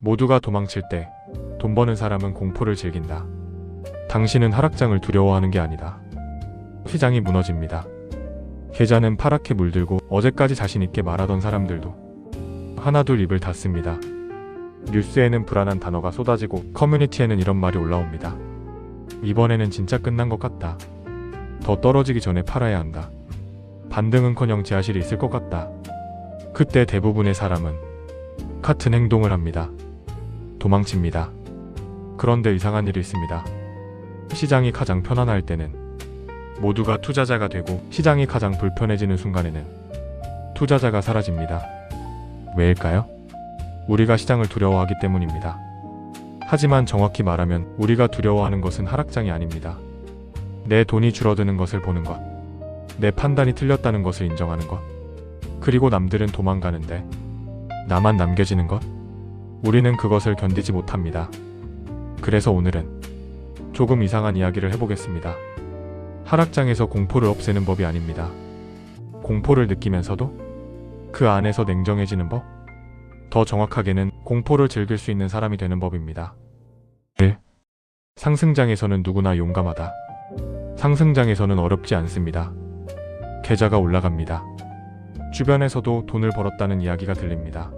모두가 도망칠 때 돈 버는 사람은 공포를 즐긴다. 당신은 하락장을 두려워하는 게 아니다. 시장이 무너집니다. 계좌는 파랗게 물들고 어제까지 자신있게 말하던 사람들도 하나둘 입을 닫습니다. 뉴스에는 불안한 단어가 쏟아지고 커뮤니티에는 이런 말이 올라옵니다. 이번에는 진짜 끝난 것 같다. 더 떨어지기 전에 팔아야 한다. 반등은커녕 지하실이 있을 것 같다. 그때 대부분의 사람은 같은 행동을 합니다. 도망칩니다. 그런데 이상한 일이 있습니다. 시장이 가장 편안할 때는 모두가 투자자가 되고 시장이 가장 불편해지는 순간에는 투자자가 사라집니다. 왜일까요? 우리가 시장을 두려워하기 때문입니다. 하지만 정확히 말하면 우리가 두려워하는 것은 하락장이 아닙니다. 내 돈이 줄어드는 것을 보는 것, 내 판단이 틀렸다는 것을 인정하는 것, 그리고 남들은 도망가는데 나만 남겨지는 것, 우리는 그것을 견디지 못합니다. 그래서 오늘은 조금 이상한 이야기를 해보겠습니다. 하락장에서 공포를 없애는 법이 아닙니다. 공포를 느끼면서도 그 안에서 냉정해지는 법, 더 정확하게는 공포를 즐길 수 있는 사람이 되는 법입니다. 1. 상승장에서는 누구나 용감하다. 상승장에서는 어렵지 않습니다. 계좌가 올라갑니다. 주변에서도 돈을 벌었다는 이야기가 들립니다.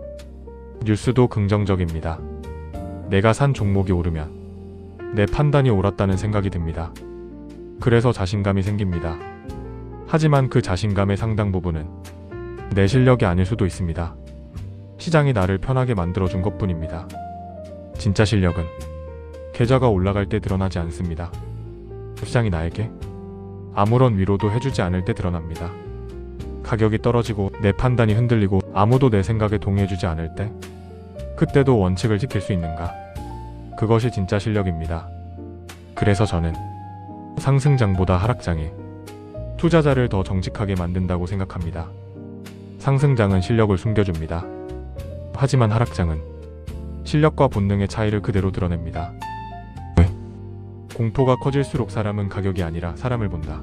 뉴스도 긍정적입니다. 내가 산 종목이 오르면 내 판단이 옳았다는 생각이 듭니다. 그래서 자신감이 생깁니다. 하지만 그 자신감의 상당 부분은 내 실력이 아닐 수도 있습니다. 시장이 나를 편하게 만들어준 것뿐입니다. 진짜 실력은 계좌가 올라갈 때 드러나지 않습니다. 시장이 나에게 아무런 위로도 해주지 않을 때 드러납니다. 가격이 떨어지고 내 판단이 흔들리고 아무도 내 생각에 동의해주지 않을 때, 그때도 원칙을 지킬 수 있는가? 그것이 진짜 실력입니다. 그래서 저는 상승장보다 하락장이 투자자를 더 정직하게 만든다고 생각합니다. 상승장은 실력을 숨겨줍니다. 하지만 하락장은 실력과 본능의 차이를 그대로 드러냅니다. 왜? 공포가 커질수록 사람은 가격이 아니라 사람을 본다.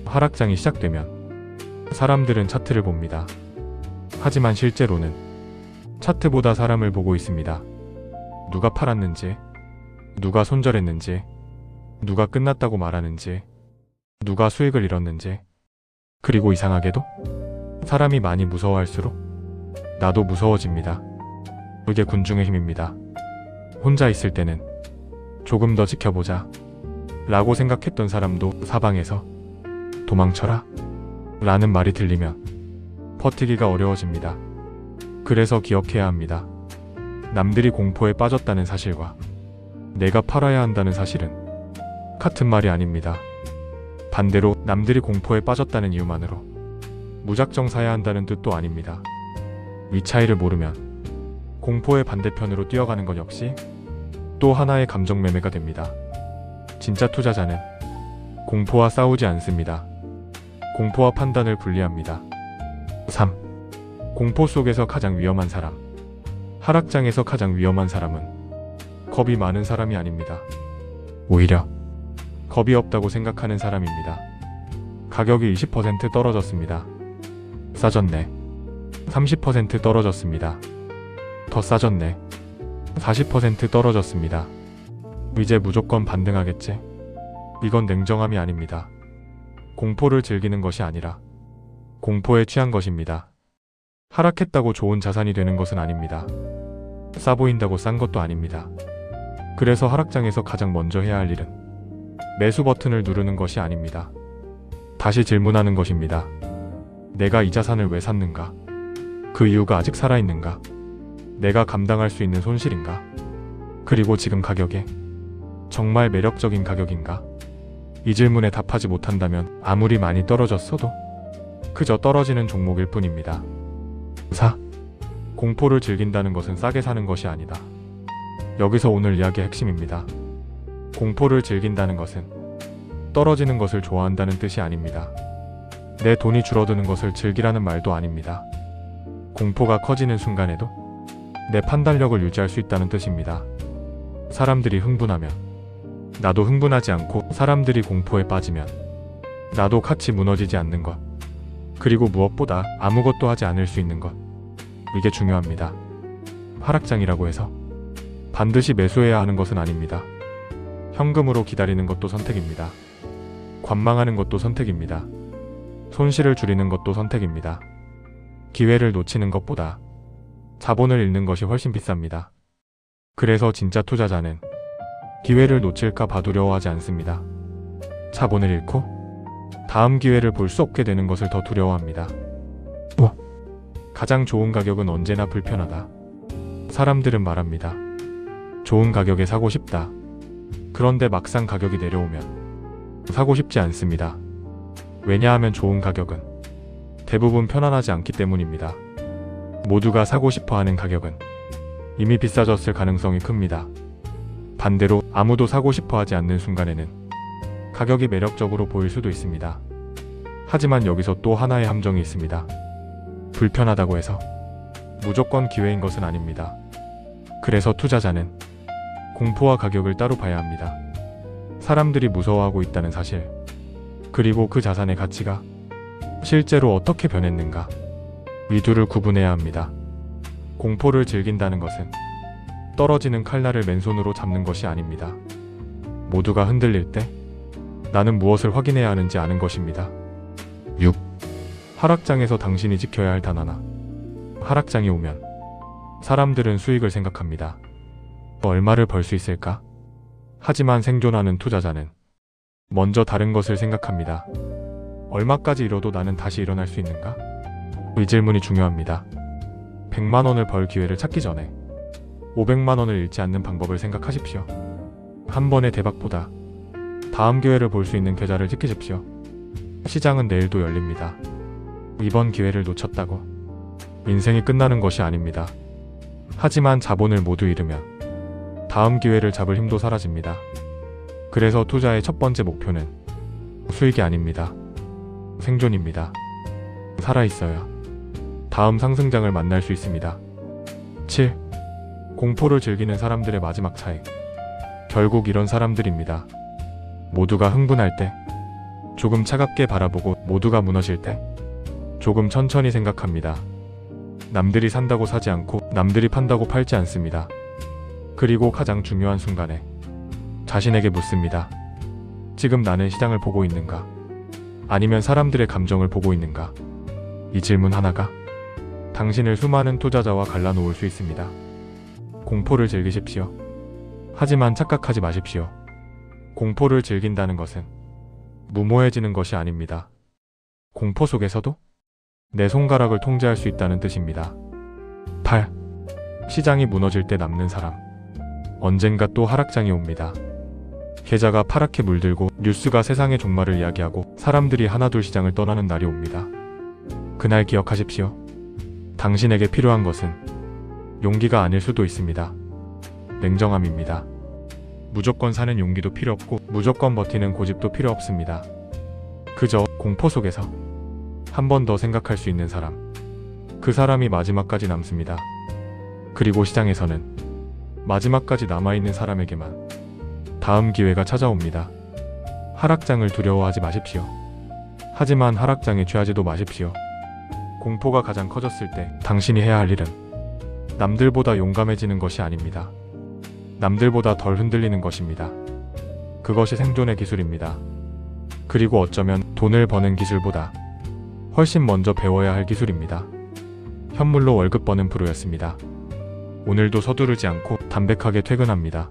하락장이 시작되면 사람들은 차트를 봅니다. 하지만 실제로는 차트보다 사람을 보고 있습니다. 누가 팔았는지, 누가 손절했는지, 누가 끝났다고 말하는지, 누가 수익을 잃었는지, 그리고 이상하게도 사람이 많이 무서워할수록 나도 무서워집니다. 이게 군중의 힘입니다. 혼자 있을 때는 조금 더 지켜보자 라고 생각했던 사람도 사방에서 도망쳐라 라는 말이 들리면 버티기가 어려워집니다. 그래서 기억해야 합니다. 남들이 공포에 빠졌다는 사실과 내가 팔아야 한다는 사실은 같은 말이 아닙니다. 반대로 남들이 공포에 빠졌다는 이유만으로 무작정 사야 한다는 뜻도 아닙니다. 이 차이를 모르면 공포의 반대편으로 뛰어가는 것 역시 또 하나의 감정 매매가 됩니다. 진짜 투자자는 공포와 싸우지 않습니다. 공포와 판단을 분리합니다. 3. 공포 속에서 가장 위험한 사람. 하락장에서 가장 위험한 사람은 겁이 많은 사람이 아닙니다. 오히려 겁이 없다고 생각하는 사람입니다. 가격이 20% 떨어졌습니다. 싸졌네. 30% 떨어졌습니다. 더 싸졌네. 40% 떨어졌습니다. 이제 무조건 반등하겠지? 이건 냉정함이 아닙니다. 공포를 즐기는 것이 아니라 공포에 취한 것입니다. 하락했다고 좋은 자산이 되는 것은 아닙니다. 싸 보인다고 싼 것도 아닙니다. 그래서 하락장에서 가장 먼저 해야 할 일은 매수 버튼을 누르는 것이 아닙니다. 다시 질문하는 것입니다. 내가 이 자산을 왜 샀는가? 그 이유가 아직 살아있는가? 내가 감당할 수 있는 손실인가? 그리고 지금 가격에 정말 매력적인 가격인가? 이 질문에 답하지 못한다면 아무리 많이 떨어졌어도 그저 떨어지는 종목일 뿐입니다. 4. 공포를 즐긴다는 것은 싸게 사는 것이 아니다. 여기서 오늘 이야기의 핵심입니다. 공포를 즐긴다는 것은 떨어지는 것을 좋아한다는 뜻이 아닙니다. 내 돈이 줄어드는 것을 즐기라는 말도 아닙니다. 공포가 커지는 순간에도 내 판단력을 유지할 수 있다는 뜻입니다. 사람들이 흥분하면 나도 흥분하지 않고, 사람들이 공포에 빠지면 나도 같이 무너지지 않는 것, 그리고 무엇보다 아무것도 하지 않을 수 있는 것, 이게 중요합니다. 하락장이라고 해서 반드시 매수해야 하는 것은 아닙니다. 현금으로 기다리는 것도 선택입니다. 관망하는 것도 선택입니다. 손실을 줄이는 것도 선택입니다. 기회를 놓치는 것보다 자본을 잃는 것이 훨씬 비쌉니다. 그래서 진짜 투자자는 기회를 놓칠까 봐 두려워하지 않습니다. 자본을 잃고 다음 기회를 볼 수 없게 되는 것을 더 두려워합니다. 가장 좋은 가격은 언제나 불편하다. 사람들은 말합니다. 좋은 가격에 사고 싶다. 그런데 막상 가격이 내려오면 사고 싶지 않습니다. 왜냐하면 좋은 가격은 대부분 편안하지 않기 때문입니다. 모두가 사고 싶어하는 가격은 이미 비싸졌을 가능성이 큽니다. 반대로 아무도 사고 싶어하지 않는 순간에는 가격이 매력적으로 보일 수도 있습니다. 하지만 여기서 또 하나의 함정이 있습니다. 불편하다고 해서 무조건 기회인 것은 아닙니다. 그래서 투자자는 공포와 가격을 따로 봐야 합니다. 사람들이 무서워하고 있다는 사실, 그리고 그 자산의 가치가 실제로 어떻게 변했는가, 이 둘을 구분해야 합니다. 공포를 즐긴다는 것은 떨어지는 칼날을 맨손으로 잡는 것이 아닙니다. 모두가 흔들릴 때 나는 무엇을 확인해야 하는지 아는 것입니다. 6. 하락장에서 당신이 지켜야 할 단 하나. 하락장이 오면 사람들은 수익을 생각합니다. 얼마를 벌 수 있을까? 하지만 생존하는 투자자는 먼저 다른 것을 생각합니다. 얼마까지 잃어도 나는 다시 일어날 수 있는가? 이 질문이 중요합니다. 100만 원을 벌 기회를 찾기 전에 500만 원을 잃지 않는 방법을 생각하십시오. 한 번의 대박보다 다음 기회를 볼 수 있는 계좌를 지키십시오. 시장은 내일도 열립니다. 이번 기회를 놓쳤다고 인생이 끝나는 것이 아닙니다. 하지만 자본을 모두 잃으면 다음 기회를 잡을 힘도 사라집니다. 그래서 투자의 첫 번째 목표는 수익이 아닙니다. 생존입니다. 살아있어야 다음 상승장을 만날 수 있습니다. 7. 공포를 즐기는 사람들의 마지막 차익. 결국 이런 사람들입니다. 모두가 흥분할 때 조금 차갑게 바라보고, 모두가 무너질 때 조금 천천히 생각합니다. 남들이 산다고 사지 않고 남들이 판다고 팔지 않습니다. 그리고 가장 중요한 순간에 자신에게 묻습니다. 지금 나는 시장을 보고 있는가? 아니면 사람들의 감정을 보고 있는가? 이 질문 하나가 당신을 수많은 투자자와 갈라놓을 수 있습니다. 공포를 즐기십시오. 하지만 착각하지 마십시오. 공포를 즐긴다는 것은 무모해지는 것이 아닙니다. 공포 속에서도 내 손가락을 통제할 수 있다는 뜻입니다. 8. 시장이 무너질 때 남는 사람. 언젠가 또 하락장이 옵니다. 계좌가 파랗게 물들고 뉴스가 세상의 종말을 이야기하고 사람들이 하나둘 시장을 떠나는 날이 옵니다. 그날 기억하십시오. 당신에게 필요한 것은 용기가 아닐 수도 있습니다. 냉정함입니다. 무조건 사는 용기도 필요 없고 무조건 버티는 고집도 필요 없습니다. 그저 공포 속에서 한 번 더 생각할 수 있는 사람, 그 사람이 마지막까지 남습니다. 그리고 시장에서는 마지막까지 남아있는 사람에게만 다음 기회가 찾아옵니다. 하락장을 두려워하지 마십시오. 하지만 하락장에 취하지도 마십시오. 공포가 가장 커졌을 때 당신이 해야 할 일은 남들보다 용감해지는 것이 아닙니다. 남들보다 덜 흔들리는 것입니다. 그것이 생존의 기술입니다. 그리고 어쩌면 돈을 버는 기술보다 훨씬 먼저 배워야 할 기술입니다. 현물로 월급 버는 프로였습니다. 오늘도 서두르지 않고 담백하게 퇴근합니다.